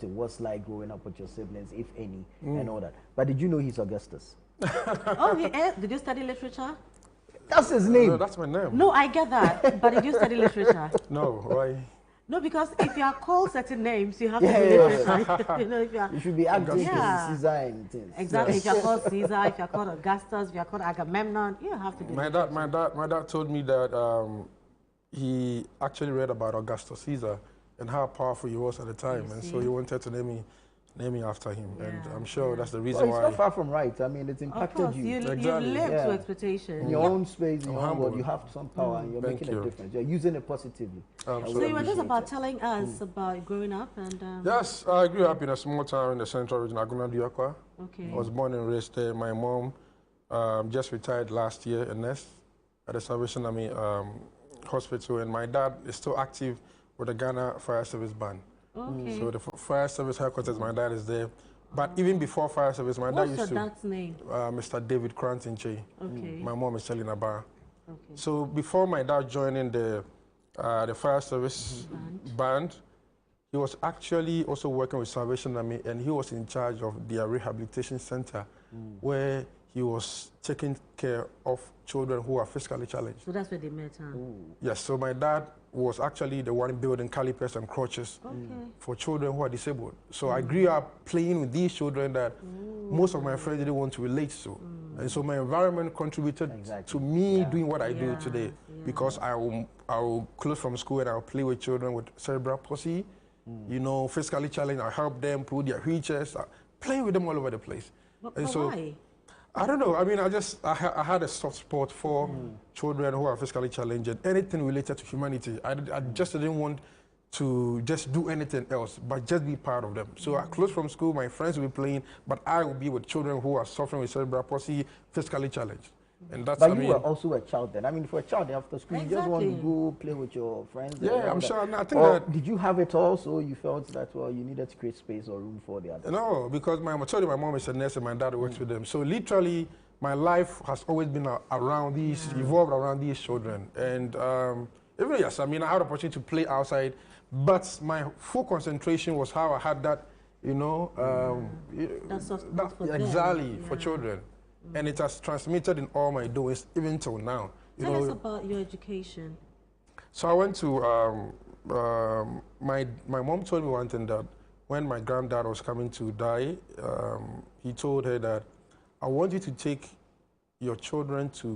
it was like growing up with your siblings, if any, and all that. But did you know he's Augustus? Oh, did you study literature? That's his name. No, that's my name. No, I get that. But did you study literature? No, why? No, because if you are called certain names, you have to be literature. You know, if you are. You should be acting Yeah. Caesar and things. Exactly. If you're called Caesar, if you're called Augustus, if you're called Agamemnon, you have to be. My dad told me that he actually read about Augustus Caesar and how powerful he was at the time, and so he wanted to name me after him. Yeah, And I'm sure that's the reason Well, it's why. not far from right. I mean, it's Of impacted course, you. you Exactly. lived Yeah. to expectation. In your own space, in I'm your own world, humbled. you have some power and you're Thank making you. a difference. You're using it positively. So Absolutely. you were just appreciate about it. telling us about growing up and. Yes, I grew up in a small town in the central region, Aguna Diakwa. Okay. I was born and raised there. My mom just retired last year, a nurse at the Salvation Army Hospital, and my dad is still active with the Ghana Fire Service Band. Okay. So the fire service headquarters, my dad is there. But even before fire service, my dad What's used your to. dad's name? Mr. David Cranton Kyei. Okay. My mom is Shelly Naba. Okay. So before my dad joining the fire service band, he was actually also working with Salvation Army, and he was in charge of their rehabilitation center, where he was taking care of children who are physically challenged. So that's where they met, huh? Yes, so my dad was actually the one building calipers and crutches Okay. for children who are disabled. So I grew up playing with these children that most of my friends didn't want to relate to. And so my environment contributed to me doing what I do today, because I will close from school and I'll play with children with cerebral palsy, you know, physically challenged. I'll help them put their wheelchairs, play with them all over the place. But so why? I don't know. I mean, I had a soft spot for children who are physically challenged and anything related to humanity. I just didn't want to just do anything else, but just be part of them. So I closed from school, my friends will be playing, but I will be with children who are suffering with cerebral palsy, physically challenged. And that's, But I you mean, were also a child then. I mean, for a child after school, you just want to Exactly. go play with your friends. and yeah, all I'm that. sure. I think Or that, did you have it all, so you felt that, well, you needed to create space or room for the others? no, because I told you my mom is a nurse and my dad works with them. So literally, my life has always been around these, evolved around these children. And even, yes, I mean, I had the opportunity to play outside, but my full concentration was how I had that, you know, That soft spot for them. exactly, for Yeah. children. And it has transmitted in all my doings, even till now. You Tell know, us about your education. so I went to, my mom told me one thing, that when my granddad was coming to die, he told her that, I want you to take your children to